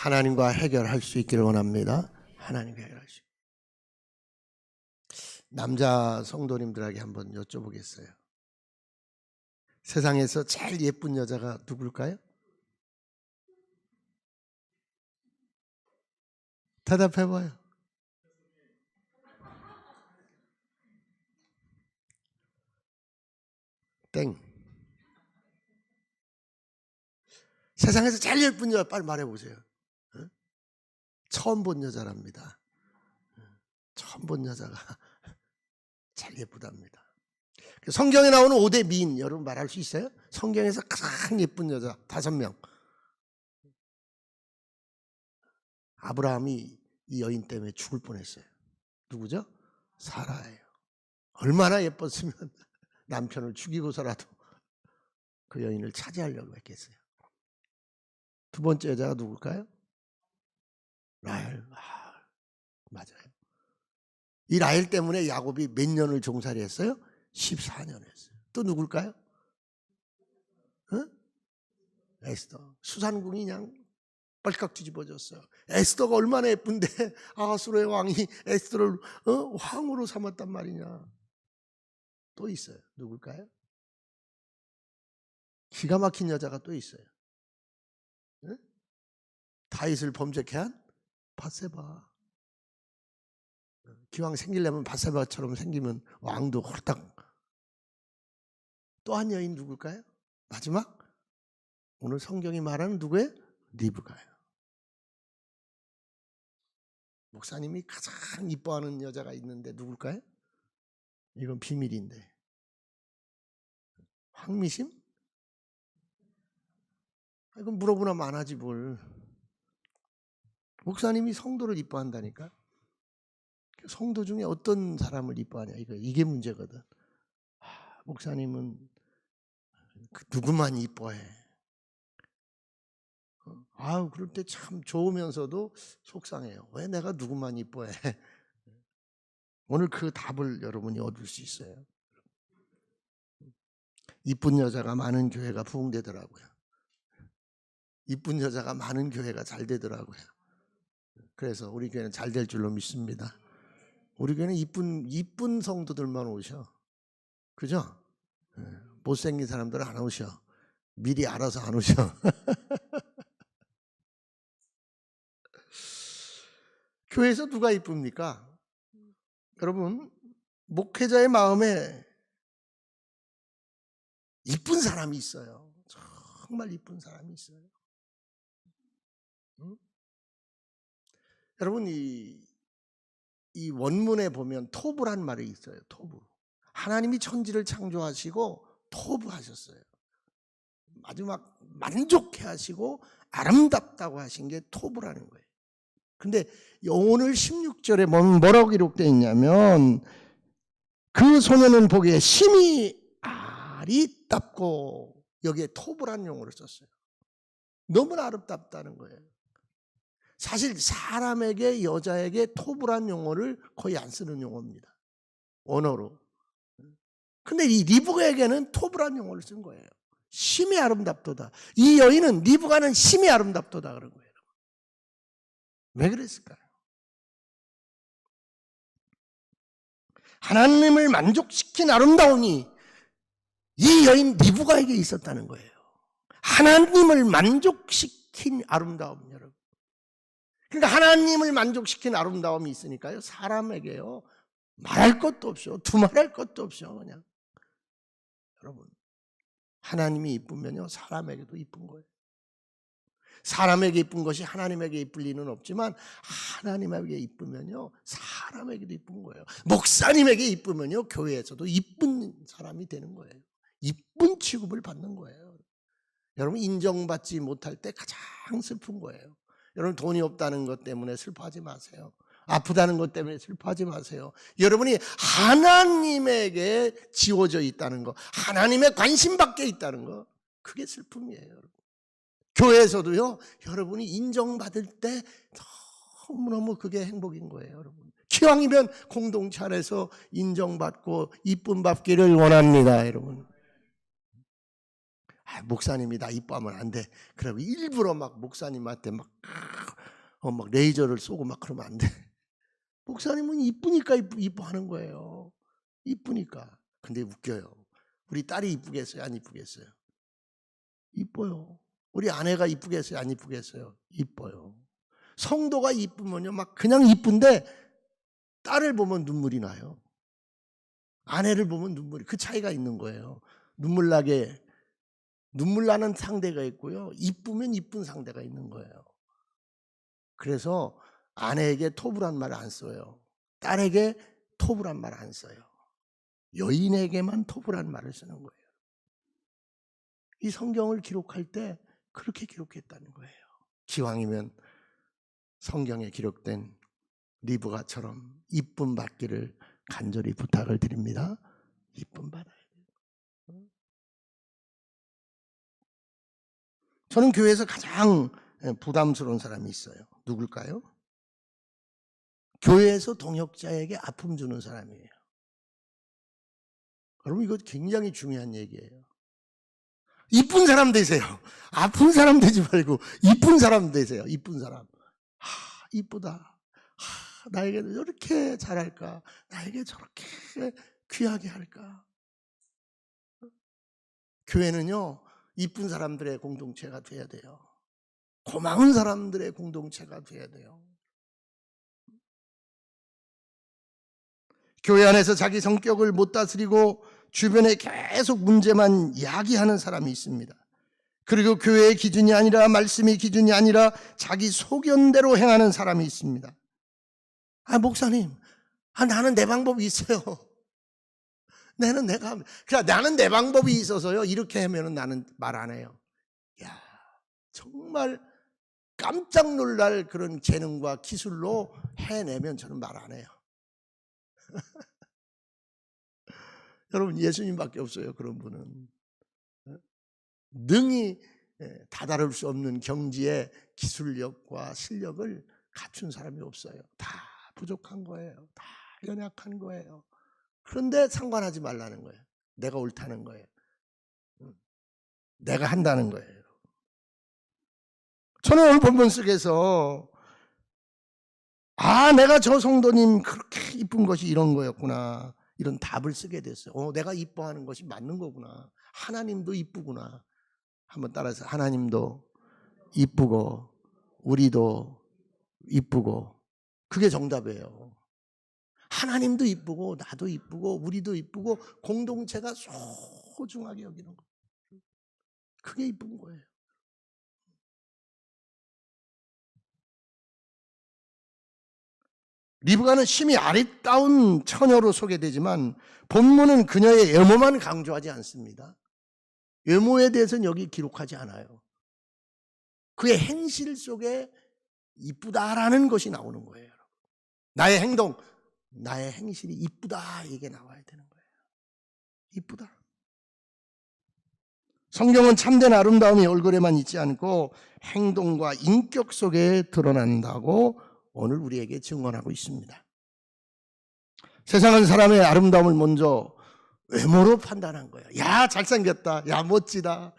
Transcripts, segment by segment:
하나님과 해결할 수 있기를 원합니다. 하나님과 해결할 수 있기를. 남자 성도님들에게 한번 여쭤보겠어요. 세상에서 제일 예쁜 여자가 누굴까요? 대답해봐요. 땡. 세상에서 제일 예쁜 여자 빨리 말해보세요. 처음 본 여자랍니다. 처음 본 여자가 제일 예쁘답니다. 성경에 나오는 5대 미인 여러분 말할 수 있어요? 성경에서 가장 예쁜 여자 5명. 아브라함이 이 여인 때문에 죽을 뻔했어요. 누구죠? 사라예요. 얼마나 예뻤으면 남편을 죽이고서라도 그 여인을 차지하려고 했겠어요. 두 번째 여자가 누굴까요? 라헬. 맞아요. 이 라헬 때문에 야곱이 몇 년을 종살이 했어요? 14년 했어요. 또 누굴까요? 에스더. 수산궁이 그냥 빨깍 뒤집어졌어요. 에스더가 얼마나 예쁜데 아하수르의 왕이 에스더를 왕으로 삼았단 말이냐. 또 있어요. 누굴까요? 기가 막힌 여자가 또 있어요. 다윗을 범죄케 한 밧세바. 기왕 생기려면 밧세바처럼 생기면 왕도 홀딱. 또 한 여인 누굴까요? 마지막 오늘 성경이 말하는 누구예요? 리브가예요. 목사님이 가장 이뻐하는 여자가 있는데 누굴까요? 이건 비밀인데. 황미심? 이건 물어보나 많아지 뭘. 목사님이 성도를 이뻐한다니까. 성도 중에 어떤 사람을 이뻐하냐. 이게 문제거든. 목사님은 누구만 이뻐해. 그럴 때 참 좋으면서도 속상해요. 왜 내가 누구만 이뻐해? 오늘 그 답을 여러분이 얻을 수 있어요. 이쁜 여자가 많은 교회가 부흥되더라고요. 이쁜 여자가 많은 교회가 잘 되더라고요. 그래서 우리 교회는 잘 될 줄로 믿습니다. 우리 교회는 이쁜 성도들만 오셔. 그죠? 못생긴 사람들은 안 오셔. 미리 알아서 안 오셔. 교회에서 누가 이쁩니까? 여러분, 목회자의 마음에 이쁜 사람이 있어요. 정말 이쁜 사람이 있어요. 여러분, 이 원문에 보면 토부란 말이 있어요. 토부. 하나님이 천지를 창조하시고 토부하셨어요. 마지막 만족해 하시고 아름답다고 하신 게 토부라는 거예요. 근데 오늘 16절에 뭐라고 기록되어 있냐면 그 소년은 보기에 심히 아리답고 여기에 토부라는 용어를 썼어요. 너무나 아름답다는 거예요. 사실 사람에게 여자에게 토부란 용어를 거의 안 쓰는 용어입니다. 언어로. 근데 이 리브가에게는 토부란 용어를 쓴 거예요. 심히 아름답도다. 이 여인은 리브가는 심히 아름답도다 그런 거예요. 왜 그랬을까요? 하나님을 만족시킨 아름다움이 이 여인 리브가에게 있었다는 거예요. 하나님을 만족시킨 아름다움 여러분. 그러니까 하나님을 만족시킨 아름다움이 있으니까요. 사람에게요. 말할 것도 없죠. 두말할 것도 없죠. 그냥. 여러분. 하나님이 이쁘면요. 사람에게도 이쁜 거예요. 사람에게 이쁜 것이 하나님에게 이쁠 리는 없지만 하나님에게 이쁘면요. 사람에게도 이쁜 거예요. 목사님에게 이쁘면요. 교회에서도 이쁜 사람이 되는 거예요. 이쁜 취급을 받는 거예요. 여러분 인정받지 못할 때 가장 슬픈 거예요. 여러분 돈이 없다는 것 때문에 슬퍼하지 마세요. 아프다는 것 때문에 슬퍼하지 마세요. 여러분이 하나님에게 지워져 있다는 거, 하나님의 관심 밖에 있다는 거, 그게 슬픔이에요. 여러분. 교회에서도요, 여러분이 인정받을 때 너무너무 그게 행복인 거예요. 여러분. 기왕이면 공동체 안에서 인정받고 이쁨 받기를 원합니다. 여러분. 목사님이 나 이뻐하면 안 돼. 그러면 일부러 막 목사님한테 막 막 레이저를 쏘고 막 그러면 안 돼. 목사님은 이쁘니까 이뻐하는 거예요. 이쁘니까. 근데 웃겨요. 우리 딸이 이쁘겠어요? 안 이쁘겠어요? 이뻐요. 우리 아내가 이쁘겠어요? 안 이쁘겠어요? 이뻐요. 성도가 이쁘면요, 막 그냥 이쁜데 딸을 보면 눈물이 나요. 아내를 보면 그 차이가 있는 거예요. 눈물 나는 상대가 있고요. 이쁘면 이쁜 상대가 있는 거예요. 그래서 아내에게 토부란 말을 안 써요. 딸에게 토부란 말을 안 써요. 여인에게만 토부란 말을 쓰는 거예요. 이 성경을 기록할 때 그렇게 기록했다는 거예요. 기왕이면 성경에 기록된 리브가처럼 이쁨 받기를 간절히 부탁을 드립니다. 이쁨 받아야 돼요. 저는 교회에서 가장 부담스러운 사람이 있어요. 누굴까요? 교회에서 동역자에게 아픔 주는 사람이에요. 여러분, 이거 굉장히 중요한 얘기예요. 이쁜 사람 되세요. 아픈 사람 되지 말고 이쁜 사람 되세요. 이쁜 사람. 이쁘다. 나에게 이렇게 잘할까? 나에게 저렇게 귀하게 할까? 교회는요, 이쁜 사람들의 공동체가 돼야 돼요. 고마운 사람들의 공동체가 돼야 돼요. 교회 안에서 자기 성격을 못 다스리고 주변에 계속 문제만 야기하는 사람이 있습니다. 그리고 교회의 기준이 아니라, 말씀의 기준이 아니라 자기 소견대로 행하는 사람이 있습니다. 목사님, 나는 내 방법이 있어요. 나는 내 방법이 있어서요, 이렇게 하면은 나는 말 안 해요. 야, 정말 깜짝 놀랄 그런 재능과 기술로 해내면 저는 말 안 해요. 여러분, 예수님밖에 없어요, 그런 분은. 능히 다다를 수 없는 경지의 기술력과 실력을 갖춘 사람이 없어요. 다 부족한 거예요. 다 연약한 거예요. 그런데 상관하지 말라는 거예요. 내가 옳다는 거예요. 내가 한다는 거예요. 저는 오늘 본문 속에서 내가 저 성도님 그렇게 이쁜 것이 이런 거였구나, 이런 답을 쓰게 됐어요. 내가 이뻐하는 것이 맞는 거구나. 하나님도 이쁘구나. 한번 따라서, 하나님도 이쁘고 우리도 이쁘고. 그게 정답이에요. 하나님도 이쁘고 나도 이쁘고 우리도 이쁘고 공동체가 소중하게 여기는 거. 그게 이쁜 거예요. 리브가는 심히 아리따운 처녀로 소개되지만 본문은 그녀의 외모만 강조하지 않습니다. 외모에 대해서는 여기 기록하지 않아요. 그의 행실 속에 이쁘다라는 것이 나오는 거예요. 나의 행동, 나의 행실이 이쁘다, 이게 나와야 되는 거예요. 이쁘다. 성경은 참된 아름다움이 얼굴에만 있지 않고 행동과 인격 속에 드러난다고 오늘 우리에게 증언하고 있습니다. 세상은 사람의 아름다움을 먼저 외모로 판단한 거예요. 야, 잘생겼다. 야, 멋지다.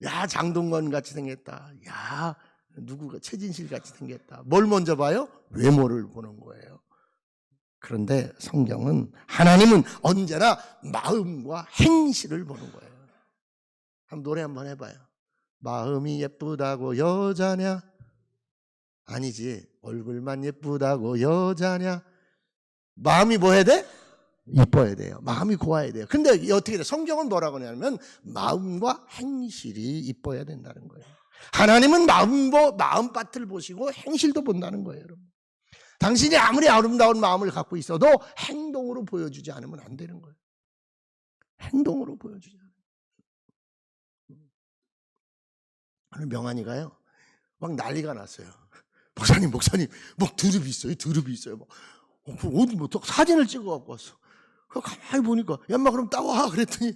야, 장동건 같이 생겼다. 야, 누구가 최진실 같이 생겼다. 뭘 먼저 봐요? 외모를 보는 거예요. 그런데 성경은, 하나님은 언제나 마음과 행실을 보는 거예요. 한번 노래 한번 해봐요. 마음이 예쁘다고 여자냐? 아니지. 얼굴만 예쁘다고 여자냐? 마음이 뭐 해야 돼? 이뻐야 돼요. 마음이 고와야 돼요. 근데 어떻게 돼? 성경은 뭐라고 하냐면 마음과 행실이 이뻐야 된다는 거예요. 하나님은 마음밭을 보시고 행실도 본다는 거예요, 여러분. 당신이 아무리 아름다운 마음을 갖고 있어도 행동으로 보여주지 않으면 안 되는 거예요. 행동으로 보여주지 않아요. 오늘 명환이가요, 막 난리가 났어요. 목사님, 막 드릅이 있어요. 어디 사진을 찍어 갖고 왔어. 가만히 보니까, 야, 막 그럼 따와. 그랬더니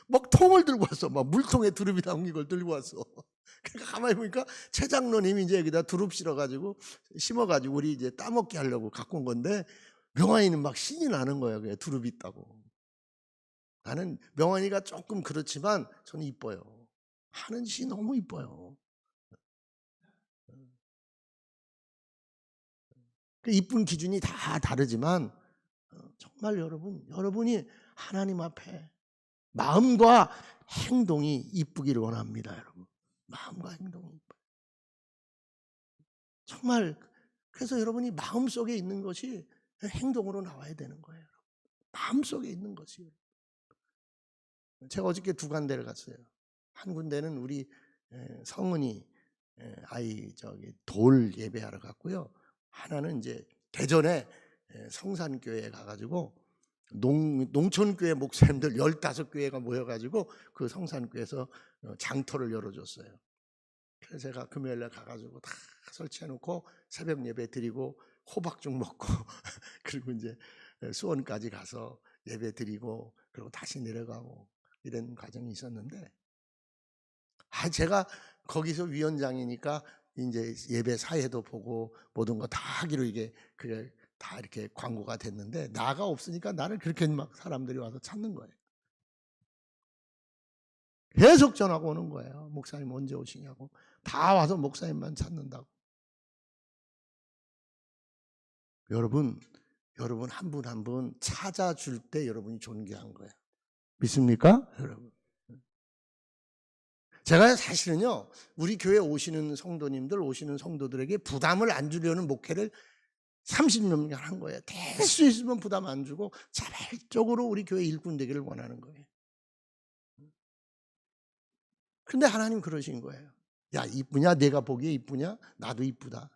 막 통을 들고 왔어. 막 물통에 두릅이 담긴 걸 들고 왔어. 그러니까 가만히 보니까 최 장로님이 이제 여기다 두릅 실어가지고 심어가지고 우리 이제 따먹게 하려고 갖고 온 건데, 명환이는 막 신이 나는 거예요. 그냥 두릅이 있다고. 나는 명환이가 조금 그렇지만 저는 이뻐요. 하는 짓이 너무 이뻐요. 그 이쁜 기준이 다 다르지만 정말 여러분이 하나님 앞에 마음과 행동이 이쁘기를 원합니다, 여러분. 마음과 행동이 이뻐요. 정말 그래서 여러분이 마음속에 있는 것이 행동으로 나와야 되는 거예요. 마음속에 있는 것이요. 제가 어저께 두 군데를 갔어요. 한 군데는 우리 성은이 아이 돌 예배하러 갔고요. 하나는 이제 대전에 성산교회에 가가지고 농촌교회 목사님들 15교회가 모여가지고 그 성산교회에서 장터를 열어줬어요. 그래서 제가 금요일날 가가지고 다 설치해놓고 새벽 예배 드리고 호박죽 먹고 그리고 이제 수원까지 가서 예배 드리고 그리고 다시 내려가고 이런 과정이 있었는데, 제가 거기서 위원장이니까 이제 예배 사회도 보고 모든 거 다 하기로 이게 그게 다 이렇게 광고가 됐는데, 나가 없으니까 나를 그렇게 막 사람들이 와서 찾는 거예요. 계속 전화가 오는 거예요. 목사님 언제 오시냐고. 다 와서 목사님만 찾는다고. 여러분 한 분 한 분 찾아줄 때 여러분이 존귀한 거예요. 믿습니까? 여러분. 제가 사실은요, 우리 교회 오시는 성도들에게 부담을 안 주려는 목회를 30년간 한 거예요. 될 수 있으면 부담 안 주고 자발적으로 우리 교회 일꾼 되기를 원하는 거예요. 근데 하나님 그러신 거예요. 야, 이쁘냐? 내가 보기에 이쁘냐? 나도 이쁘다.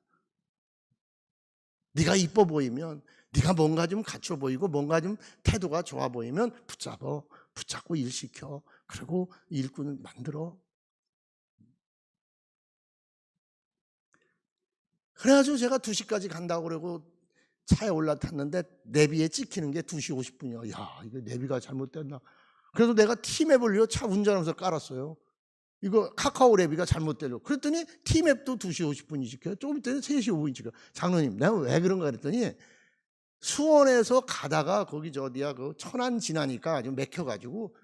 네가 이뻐 보이면, 네가 뭔가 좀 갖춰 보이고 뭔가 좀 태도가 좋아 보이면 붙잡고 일 시켜. 그리고 일꾼을 만들어. 그래가지고 제가 2시까지 간다고 그러고 차에 올라탔는데 내비에 찍히는 게 2시 50분이야. 야, 이거 내비가 잘못됐나. 그래서 내가 티맵을 차 운전하면서 깔았어요. 이거 카카오 내비가 잘못되려. 그랬더니 티맵도 2시 50분이 찍혀요. 조금 있더니 3시 5분이 찍혀요. 장로님, 내가 왜 그런가 그랬더니 수원에서 가다가 거기 그 천안 지나니까 좀 맥혀가지고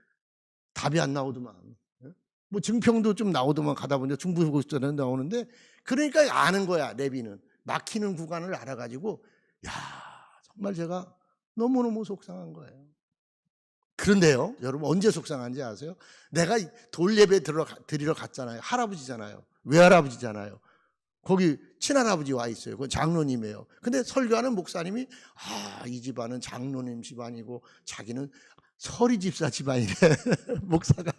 답이 안 나오더만. 뭐 증평도 좀 나오더만 가다 보니까 중부고속도로는 나오는데, 그러니까 아는 거야. 내비는 막히는 구간을 알아가지고, 야, 정말 제가 너무너무 속상한 거예요. 그런데요, 여러분 언제 속상한지 아세요? 내가 돌 예배 드리러 갔잖아요. 할아버지잖아요. 외할아버지잖아요. 거기 친할아버지 와 있어요. 그건 장로님이에요. 근데 설교하는 목사님이 이 집안은 장로님 집안이고 자기는 서리 집사 집안이래. 목사가.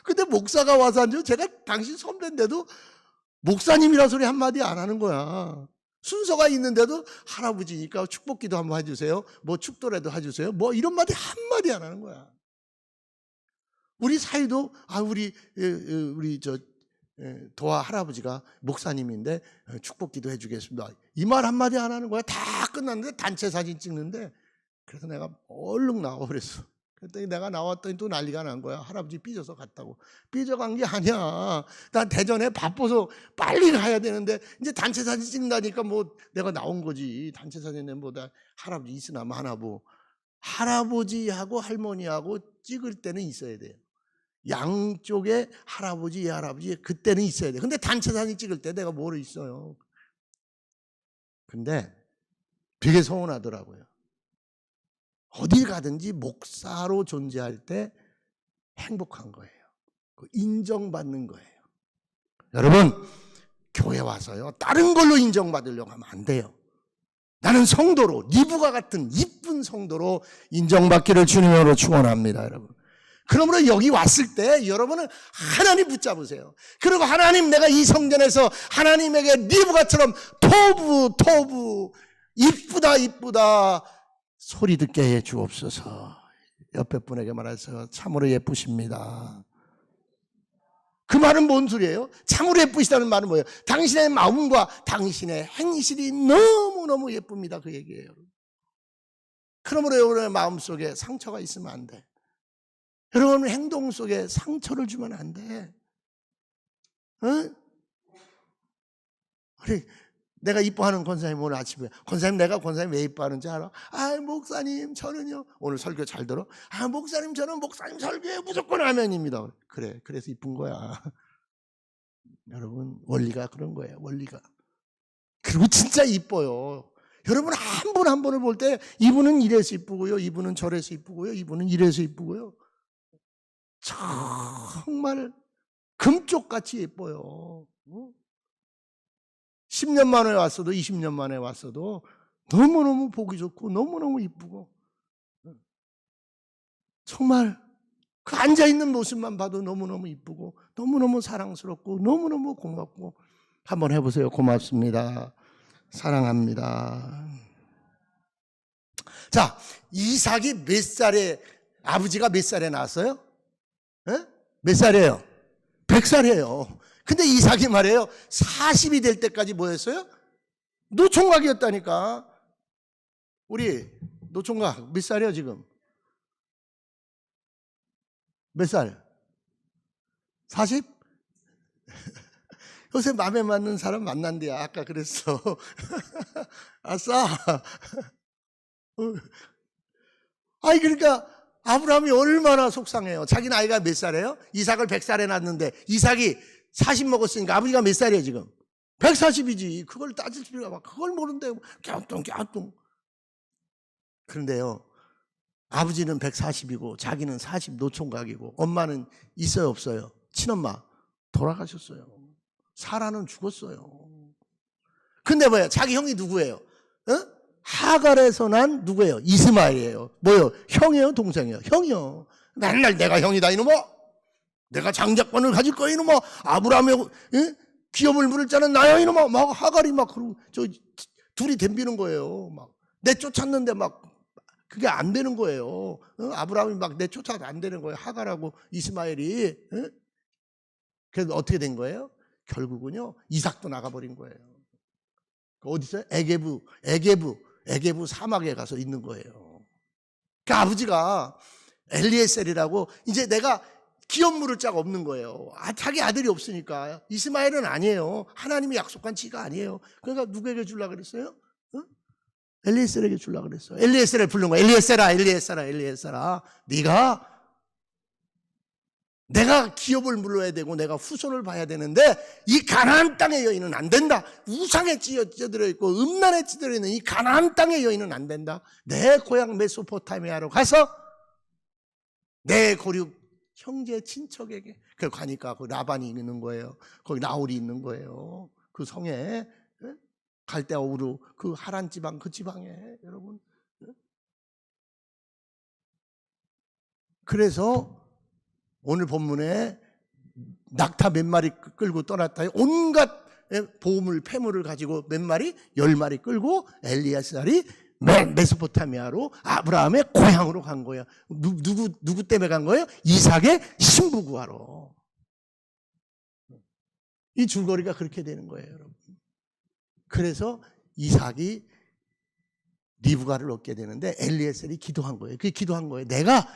근데 목사가 와서 앉아. 제가 당신 선배인데도 목사님이라 소리 한마디 안 하는 거야. 순서가 있는데도 할아버지니까 축복기도 한번 해주세요. 뭐 축도라도 해주세요. 뭐 이런 말이 한마디 안 하는 거야. 우리 사이도 우리 도화 할아버지가 목사님인데 축복기도 해주겠습니다. 이 말 한마디 안 하는 거야. 다 끝났는데 단체 사진 찍는데, 그래서 내가 얼른 나와 그랬어. 그랬더니 내가 나왔더니 또 난리가 난 거야. 할아버지 삐져서 갔다고. 삐져간 게 아니야. 난 대전에 바빠서 빨리 가야 되는데 이제 단체 사진 찍는다니까 뭐 내가 나온 거지. 단체 사진에 뭐다 할아버지 있으나 마나고. 할아버지하고 할머니하고 찍을 때는 있어야 돼요. 양쪽에 할아버지, 할아버지 그때는 있어야 돼. 근데 단체 사진 찍을 때 내가 뭐를 있어요. 근데 되게 서운하더라고요. 어딜 가든지 목사로 존재할 때 행복한 거예요. 인정받는 거예요. 여러분, 교회 와서요, 다른 걸로 인정받으려고 하면 안 돼요. 나는 성도로, 니부가 같은 이쁜 성도로 인정받기를 주님으로 축원합니다, 여러분. 그러므로 여기 왔을 때 여러분은 하나님 붙잡으세요. 그리고 하나님, 내가 이 성전에서 하나님에게 니부가처럼 토부 이쁘다 소리 듣게 해 주옵소서. 옆에 분에게 말해서 참으로 예쁘십니다. 그 말은 뭔 소리예요? 참으로 예쁘시다는 말은 뭐예요? 당신의 마음과 당신의 행실이 너무너무 예쁩니다, 그 얘기예요. 그러므로 여러분의 마음속에 상처가 있으면 안 돼. 여러분 행동 속에 상처를 주면 안 돼. 우리 내가 이뻐하는 권사님 오늘 아침에, 권사님 내가 권사님 왜 이뻐하는지 알아? 목사님 저는요, 오늘 설교 잘 들어? 목사님 저는 목사님 설교에 무조건 아멘입니다. 그래, 그래서 이쁜 거야. 여러분 원리가 그런 거예요. 원리가 그리고 진짜 이뻐요. 여러분 한 분 한 분을 볼 때 이분은 이래서 이쁘고요, 이분은 저래서 이쁘고요, 이분은 이래서 이쁘고요. 정말 금쪽같이 예뻐요. 10년 만에 왔어도 20년 만에 왔어도 너무너무 보기 좋고 너무너무 이쁘고 정말 그 앉아있는 모습만 봐도 너무너무 이쁘고 너무너무 사랑스럽고 너무너무 고맙고. 한번 해보세요. 고맙습니다. 사랑합니다. 자, 이삭이 몇 살에, 아버지가 몇 살에 낳았어요? 에? 몇 살이에요? 100살이에요. 근데 이삭이 말이에요, 40이 될 때까지 뭐였어요? 노총각이었다니까. 우리 노총각 몇 살이에요 지금? 몇 살? 40? 요새 마음에 맞는 사람 만난대요. 아까 그랬어. 아싸. 아니 그러니까 아브라함이 얼마나 속상해요. 자기 나이가 몇 살이에요? 이삭을 100살에 낳았는데 이삭이 40 먹었으니까 아버지가 몇 살이에요 지금? 140이지. 그걸 따질 필요가 막 그걸 모른대요. 갸우뚱. 그런데요, 아버지는 140이고 자기는 40 노총각이고 엄마는 있어요 없어요? 친엄마 돌아가셨어요. 사라는 죽었어요. 근데 뭐야? 자기 형이 누구예요? 하갈에서 난 누구예요? 이스마엘이에요. 뭐요? 형이에요? 동생이에요? 형이요. 맨날 내가 형이다 이놈아. 내가 장자권을 가질 거야 이놈아. 아브라함의 기업을 물을 자는 나야 이놈아. 막 하갈이 막 그러고 저 둘이 덤비는 거예요. 막 내쫓았는데 막 그게 안 되는 거예요. 아브라함이 막 내쫓아도 안 되는 거예요. 하갈하고 이스마엘이. 그래서 어떻게 된 거예요? 결국은요, 이삭도 나가버린 거예요. 어디 있어요? 에게부 사막에 가서 있는 거예요. 그 아버지가 엘리에셀이라고 이제 내가 기업 물을 자가 없는 거예요. 자기 아들이 없으니까. 이스마엘은 아니에요. 하나님이 약속한 지가 아니에요. 그러니까 누구에게 주려고 그랬어요? 엘리에셀에게 주려고 그랬어요. 엘리에셀을 부른 거예요. 엘리에셀아. 내가 기업을 물어야 되고 내가 후손을 봐야 되는데 이 가나안 땅의 여인은 안 된다. 우상에 찌들어 있고 음란에 찌들어 있는 이 가나안 땅의 여인은 안 된다. 내 고향 메소포타미아로 가서 내 고륙 형제 친척에게. 그 가니까 그 라반이 있는 거예요. 거기 나홀이 있는 거예요. 그 성에 갈대아우르 그 하란 지방 그 지방에 여러분. 그래서 오늘 본문에 낙타 몇 마리 끌고 떠났다. 온갖 보물, 패물을 가지고 몇 마리? 10마리 끌고 엘리에셀이 메소포타미아로 아브라함의 고향으로 간 거예요. 누구 때문에 간 거예요? 이삭의 신부 구하러. 이 줄거리가 그렇게 되는 거예요, 여러분. 그래서 이삭이 리브가를 얻게 되는데 엘리에셀이 기도한 거예요. 그게 기도한 거예요. 내가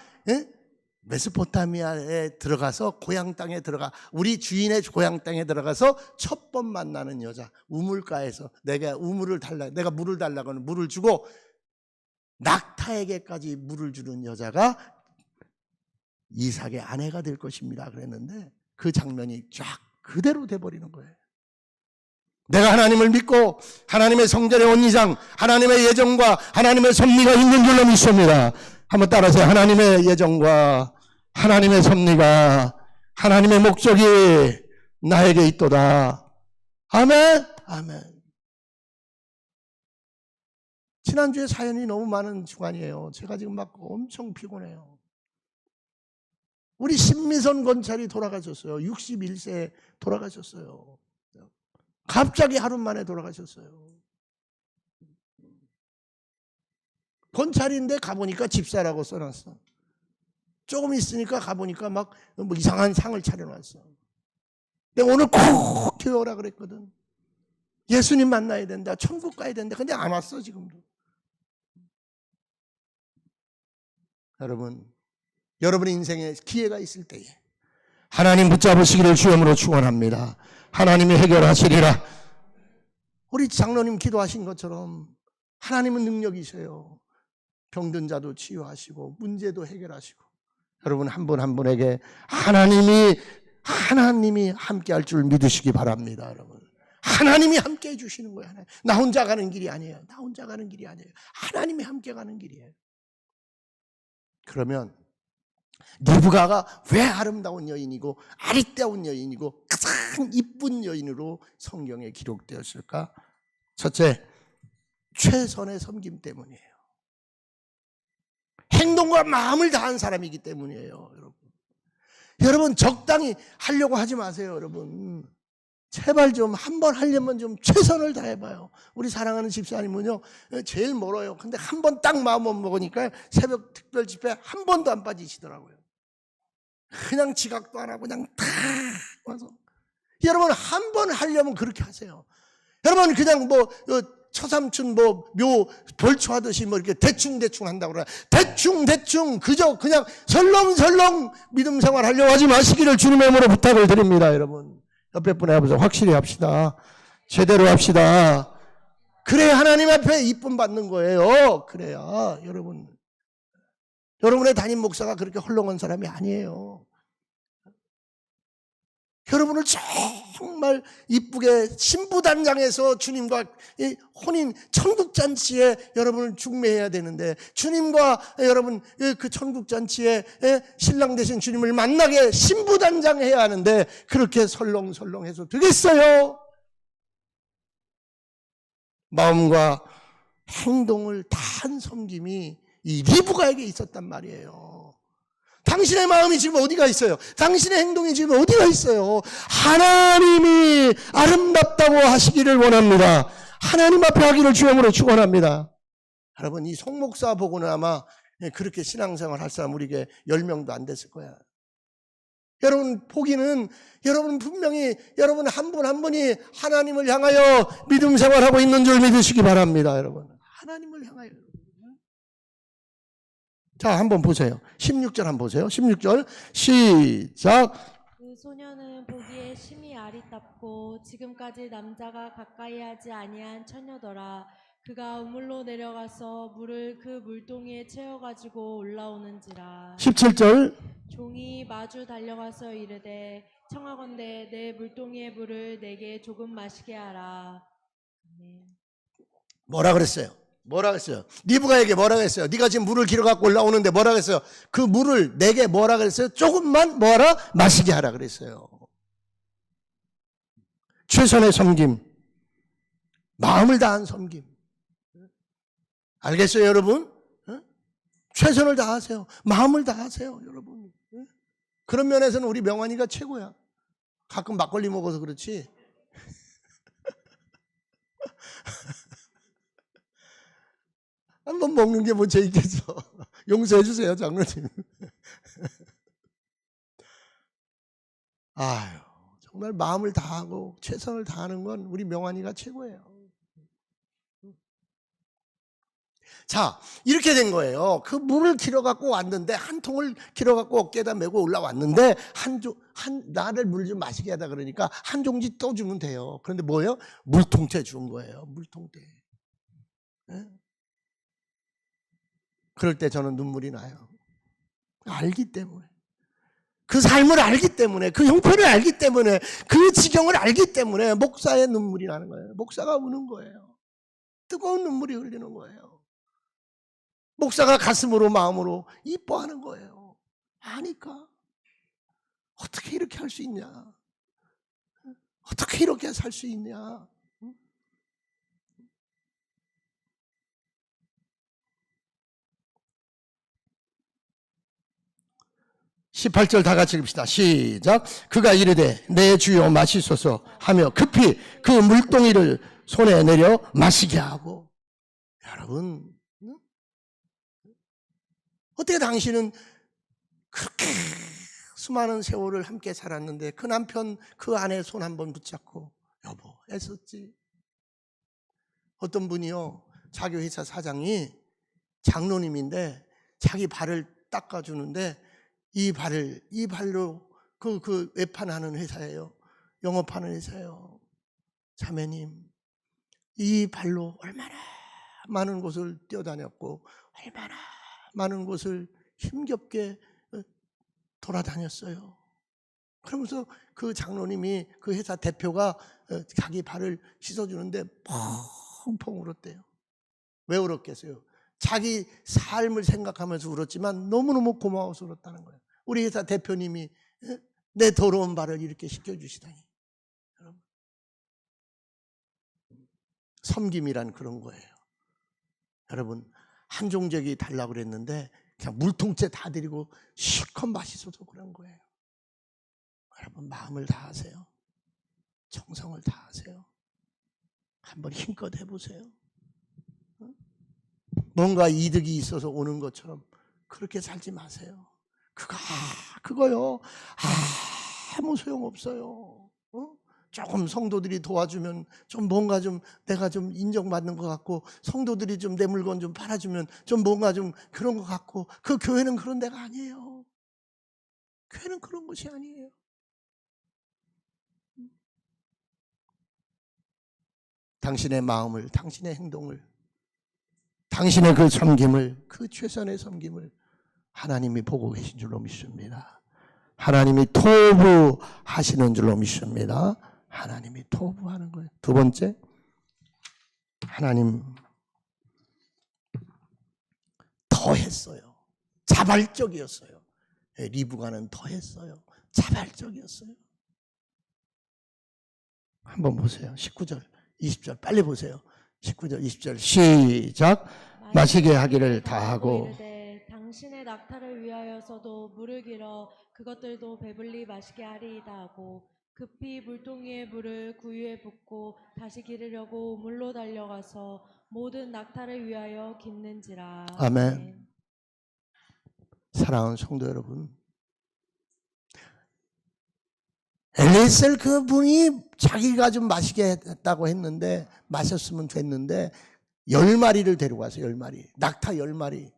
메소포타미아에 들어가서 고향 땅에 들어가 우리 주인의 고향 땅에 들어가서 첫 번 만나는 여자 우물가에서 내가 우물을 달라 내가 물을 달라고 하는 물을 주고 낙타에게까지 물을 주는 여자가 이삭의 아내가 될 것입니다 그랬는데 그 장면이 쫙 그대로 돼버리는 거예요. 내가 하나님을 믿고 하나님의 성전에 온 이상 하나님의 예정과 하나님의 섭리가 있는 줄로 믿습니다. 한번 따라하세요. 하나님의 예정과 하나님의 섭리가 하나님의 목적이 나에게 있도다. 아멘. 아멘. 지난주에 사연이 너무 많은 주간이에요. 제가 지금 막 엄청 피곤해요. 우리 신미선 권찰이 돌아가셨어요. 61세에 돌아가셨어요. 갑자기 하루 만에 돌아가셨어요. 권찰인데 가보니까 집사라고 써놨어. 조금 있으니까 가보니까 막 뭐 이상한 상을 차려놨어. 내가 오늘 꼭 교회 오라 그랬거든. 예수님 만나야 된다. 천국 가야 된다. 근데 안 왔어 지금도. 여러분의 인생에 기회가 있을 때에 하나님 붙잡으시기를 주여으로 축원합니다. 하나님이 해결하시리라. 우리 장로님 기도하신 것처럼 하나님은 능력이셔요. 병든 자도 치유하시고 문제도 해결하시고 여러분 한 분 한 분에게 하나님이 함께 할 줄 믿으시기 바랍니다. 여러분 하나님이 함께 해주시는 거예요. 나 혼자 가는 길이 아니에요. 나 혼자 가는 길이 아니에요. 하나님이 함께 가는 길이에요. 그러면 리브가가 왜 아름다운 여인이고 아리따운 여인이고 가장 이쁜 여인으로 성경에 기록되었을까? 첫째, 최선의 섬김 때문이에요. 행동과 마음을 다한 사람이기 때문이에요. 여러분 적당히 하려고 하지 마세요. 여러분 제발 좀 한 번 하려면 좀 최선을 다해봐요. 우리 사랑하는 집사님은요 제일 멀어요. 근데 한 번 딱 마음 먹으니까 새벽 특별 집회 한 번도 안 빠지시더라고요. 그냥 지각도 안 하고 그냥 다 와서. 여러분 한 번 하려면 그렇게 하세요. 여러분 그냥 뭐 처삼춘 뭐 묘 벌초하듯이 뭐 이렇게 대충 한다고 그래. 대충 그저 그냥 설렁설렁 믿음 생활 하려고 하지 마시기를 주님의 이름으로 부탁을 드립니다. 여러분 옆에 분에 아버지 확실히 합시다. 제대로 합시다. 그래야 하나님 앞에 이쁨 받는 거예요. 그래야 여러분의 담임 목사가 그렇게 헐렁한 사람이 아니에요. 여러분을 정말 이쁘게 신부단장에서 주님과 혼인 천국잔치에 여러분을 중매해야 되는데 주님과 여러분 그 천국잔치에 신랑 되신 주님을 만나게 신부단장해야 하는데 그렇게 설렁설렁해서 되겠어요? 마음과 행동을 다한 섬김이 이 리브가에게 있었단 말이에요. 당신의 마음이 지금 어디가 있어요? 당신의 행동이 지금 어디가 있어요? 하나님이 아름답다고 하시기를 원합니다. 하나님 앞에 하기를 주님으로 축원합니다. 여러분 이 송목사 보고는 아마 그렇게 신앙생활 할 사람 우리에게 10명도 안 됐을 거야. 여러분 보기는 여러분 분명히 여러분 한 분 한 분이 하나님을 향하여 믿음 생활하고 있는 줄 믿으시기 바랍니다. 여러분 하나님을 향하여. 자, 한번 보세요. 16절 한번 보세요. 16절 시작. 그 소녀는 보기에 심히 아리답고 지금까지 남자가 가까이 하지 아니한 처녀더라. 그가 우물로 내려가서 물을 그 물동이에 채워가지고 올라오는지라. 17절. 종이 마주 달려가서 이르되 청하건대 내 물동이의 물을 내게 조금 마시게 하라. 뭐라 그랬어요? 리브가에게 뭐라 그랬어요? 네가 지금 물을 길어 갖고 올라오는데 뭐라 그랬어요? 그 물을 내게 뭐라 그랬어요? 조금만 뭐라? 마시게 하라 그랬어요. 최선의 섬김, 마음을 다한 섬김. 알겠어요, 여러분? 최선을 다하세요. 마음을 다하세요, 여러분. 그런 면에서는 우리 명환이가 최고야. 가끔 막걸리 먹어서 그렇지. 한번 먹는 게 뭐 죄있겠어. 용서해 주세요, 장로님. 아유, 정말 마음을 다하고 최선을 다하는 건 우리 명환이가 최고예요. 자, 이렇게 된 거예요. 그 물을 길어 갖고 왔는데 한 통을 길어 갖고 어깨에다 메고 올라왔는데 나를 물 좀 마시게 하다 그러니까 한 종지 또 주면 돼요. 그런데 뭐예요? 물통째 준 거예요. 물통째. 네? 그럴 때 저는 눈물이 나요. 알기 때문에. 그 삶을 알기 때문에, 그 형편을 알기 때문에, 그 지경을 알기 때문에 목사의 눈물이 나는 거예요. 목사가 우는 거예요. 뜨거운 눈물이 흘리는 거예요. 목사가 가슴으로 마음으로 이뻐하는 거예요. 아니까. 어떻게 이렇게 할 수 있냐? 어떻게 이렇게 살 수 있냐? 18절 다 같이 읽읍시다. 시작. 그가 이르되 내 주여 마시소서 하며 급히 그 물동이를 손에 내려 마시게 하고. 여러분, 어떻게 당신은 그렇게 수많은 세월을 함께 살았는데 그 남편 그 아내 손 한번 붙잡고 여보 애썼지. 어떤 분이요, 자기 회사 사장이 장로님인데 자기 발을 닦아주는데 이 발로 그 외판하는 회사예요. 영업하는 회사예요. 자매님, 이 발로 얼마나 많은 곳을 뛰어다녔고 얼마나 많은 곳을 힘겹게 돌아다녔어요. 그러면서 그 장로님이 그 회사 대표가 자기 발을 씻어주는데 펑펑 울었대요. 왜 울었겠어요? 자기 삶을 생각하면서 울었지만 너무너무 고마워서 울었다는 거예요. 우리 회사 대표님이 내 더러운 발을 이렇게 씻겨주시다니. 여러분, 섬김이란 그런 거예요. 여러분, 한 종족이 달라고 그랬는데 그냥 물통째 다 드리고 실컷 맛있어서 그런 거예요. 여러분, 마음을 다하세요. 정성을 다하세요. 한번 힘껏 해보세요. 뭔가 이득이 있어서 오는 것처럼 그렇게 살지 마세요. 그거요. 아무 소용없어요. 조금 성도들이 도와주면 좀 뭔가 좀 내가 좀 인정받는 것 같고, 성도들이 좀 내 물건 좀 팔아주면 좀 뭔가 좀 그런 것 같고, 그 교회는 그런 데가 아니에요. 교회는 그런 곳이 아니에요. 당신의 마음을, 당신의 행동을, 당신의 그 섬김을, 그 최선의 섬김을 하나님이 보고 계신 줄로 믿습니다. 하나님이 토부하시는 줄로 믿습니다. 하나님이 토부하는 거예요. 두 번째, 하나님 더했어요. 자발적이었어요. 리브가는 더했어요. 자발적이었어요. 한번 보세요. 19절, 20절 빨리 보세요. 19절, 20절 시작. 마시게 하기를 다하고 이르되 당신의 낙타를 위하여서도 물을 길어 그것들도 배불리 마시게 하리이다 하고 급히 물동이의 물을 구유에 붓고 다시 기르려고 물로 달려가서 모든 낙타를 위하여 깃는지라. 아멘. 사랑하는 성도 여러분, 엘리에셀 그분이 자기가 좀 마시게 했다고 했는데, 마셨으면 됐는데 10마리를 데리고 왔어요. 10마리. 낙타 10마리.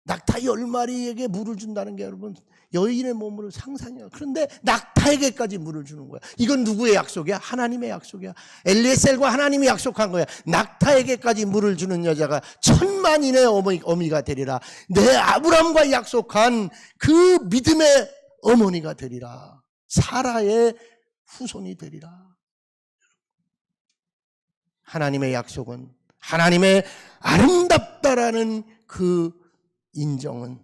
낙타 10마리에게 물을 준다는 게 여러분 여인의 몸으로 상상해요. 그런데 낙타에게까지 물을 주는 거야. 이건 누구의 약속이야? 하나님의 약속이야. 엘리에셀과 하나님이 약속한 거야. 낙타에게까지 물을 주는 여자가 천만인의 어미가 되리라. 내 아브라함과 약속한 그 믿음의 어머니가 되리라. 사라의 후손이 되리라. 하나님의 약속은, 하나님의 아름답다라는 그 인정은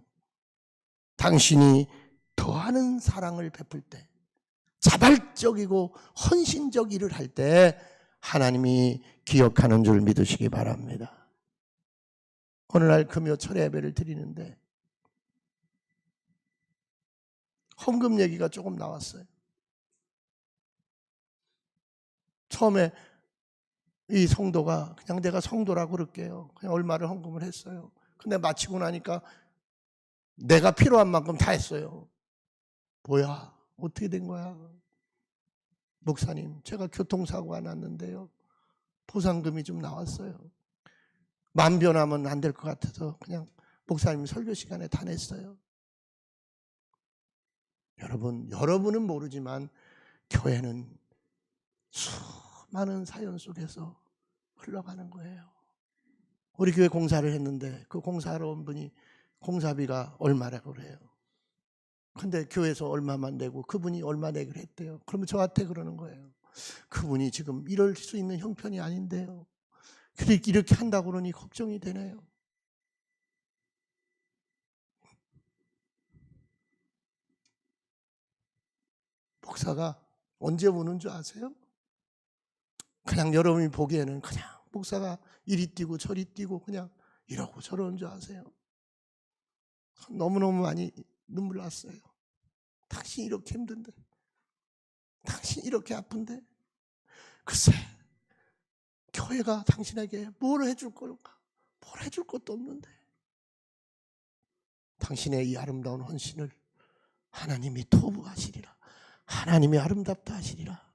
당신이 더하는 사랑을 베풀 때, 자발적이고 헌신적 일을 할 때 하나님이 기억하는 줄 믿으시기 바랍니다. 오늘날 금요 철회 예배를 드리는데 헌금 얘기가 조금 나왔어요. 처음에 이 성도가 그냥 내가 성도라고 그럴게요. 그냥 얼마를 헌금을 했어요. 근데 마치고 나니까 내가 필요한 만큼 다 했어요. 뭐야? 어떻게 된 거야? 목사님, 제가 교통사고가 났는데요. 보상금이 좀 나왔어요. 만변하면 안 될 것 같아서 그냥 목사님 설교 시간에 다 냈어요. 여러분은 모르지만 교회는 수많은 사연 속에서 흘러가는 거예요. 우리 교회 공사를 했는데 그 공사하러 온 분이 공사비가 얼마라고 그래요. 근데 교회에서 얼마만 내고 그분이 얼마 내기로 했대요. 그러면 저한테 그러는 거예요. 그분이 지금 이럴 수 있는 형편이 아닌데요. 이렇게 한다고 그러니 걱정이 되네요. 목사가 언제 우는 줄 아세요? 그냥 여러분이 보기에는 그냥 목사가 이리 뛰고 저리 뛰고 그냥 이러고 저러는 줄 아세요? 너무너무 많이 눈물 났어요. 당신이 이렇게 힘든데, 당신이 이렇게 아픈데, 글쎄 교회가 당신에게 뭘 해줄 걸까? 뭘 해줄 것도 없는데 당신의 이 아름다운 헌신을 하나님이 토부하시리라. 하나님이 아름답다 하시리라.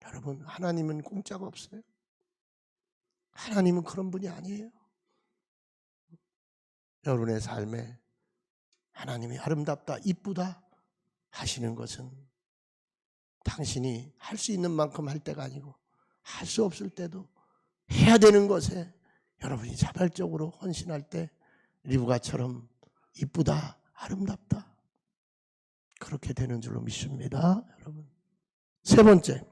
여러분, 하나님은 공짜가 없어요. 하나님은 그런 분이 아니에요. 여러분의 삶에 하나님이 아름답다, 이쁘다 하시는 것은 당신이 할 수 있는 만큼 할 때가 아니고 할 수 없을 때도 해야 되는 것에 여러분이 자발적으로 헌신할 때 리브가처럼 이쁘다, 아름답다. 그렇게 되는 줄로 믿습니다. 여러분. 세 번째.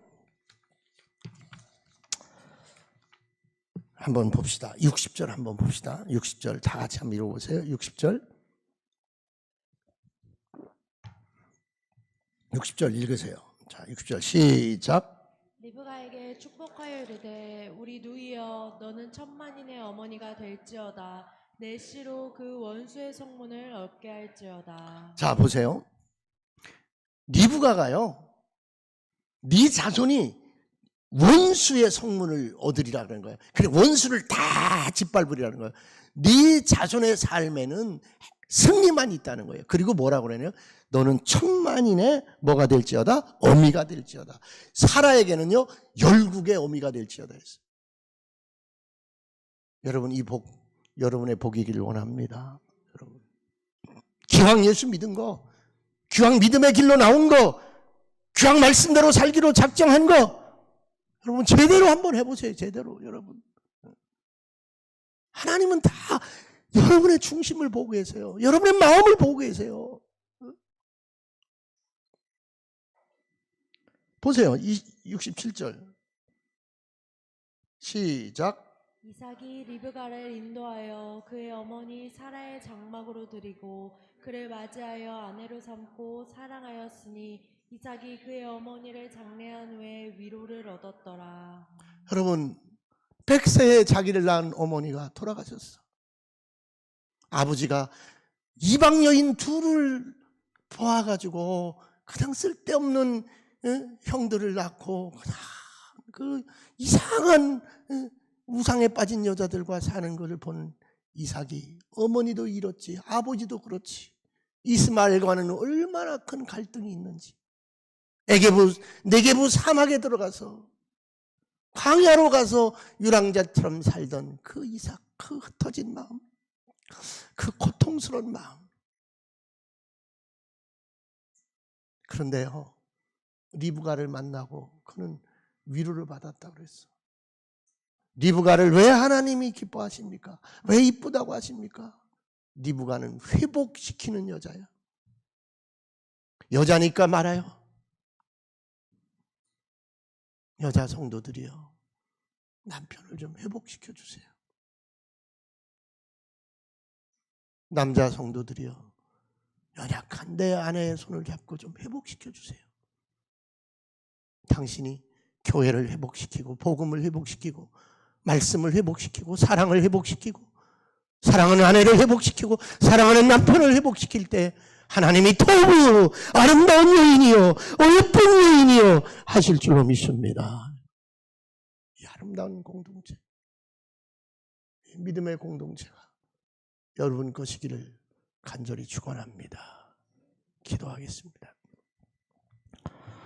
한번 봅시다. 60절 한번 봅시다. 60절 다 같이 한번 읽어보세요. 60절. 60절 읽으세요. 자, 60절 시작. 리브가에게 축복하여 이르되 우리 누이여 너는 천만인의 어머니가 될지어다. 내 씨로 그 원수의 성문을 얻게 할지어다. 자, 보세요. 리브가가요. 네 자손이 원수의 성문을 얻으리라 그러는 거예요. 그래 원수를 다 짓밟으리라는 거예요. 네 자손의 삶에는 승리만 있다는 거예요. 그리고 뭐라고 그러냐면 너는 천만인의 뭐가 될지어다? 어미가 될지어다. 사라에게는요 열국의 어미가 될지어다 했어요. 여러분 이 복 여러분의 복이기를 원합니다. 여러분 기왕 예수 믿은 거, 기왕 믿음의 길로 나온 거, 기왕 말씀대로 살기로 작정한 거 여러분 제대로 한번 해보세요. 제대로 여러분. 하나님은 다 여러분의 중심을 보고 계세요. 여러분의 마음을 보고 계세요. 보세요. 67절 시작. 이삭이 리브가를 인도하여 그의 어머니 사라의 장막으로 들이고 그를 맞이하여 아내로 삼고 사랑하였으니 이삭이 그의 어머니를 장례한 후에 위로를 얻었더라. 여러분 100세에 자기를 낳은 어머니가 돌아가셨어. 아버지가 이방 여인 둘을 보아가지고 그냥 쓸데없는 형들을 낳고 그냥 그 이상한 우상에 빠진 여자들과 사는 것을 본 이삭이 어머니도 이렇지 아버지도 그렇지 이스마엘과는 얼마나 큰 갈등이 있는지 네게부 사막에 들어가서 광야로 가서 유랑자처럼 살던 그 이삭 그 흩어진 마음 그 고통스러운 마음. 그런데요 리브가를 만나고 그는 위로를 받았다고 그랬어. 리브가를 왜 하나님이 기뻐하십니까? 왜 이쁘다고 하십니까? 리브가는 회복시키는 여자야. 여자니까 말아요. 여자 성도들이요 남편을 좀 회복시켜 주세요. 남자 성도들이요 연약한 내 아내의 손을 잡고 좀 회복시켜 주세요. 당신이 교회를 회복시키고 복음을 회복시키고 말씀을 회복시키고 사랑을 회복시키고 사랑하는 아내를 회복시키고 사랑하는 남편을 회복시킬 때 하나님이 토부 아름다운 여인이요 예쁜 여인이요 하실 줄로 믿습니다. 이 아름다운 공동체 믿음의 공동체가 여러분 것이기를 간절히 축원합니다. 기도하겠습니다.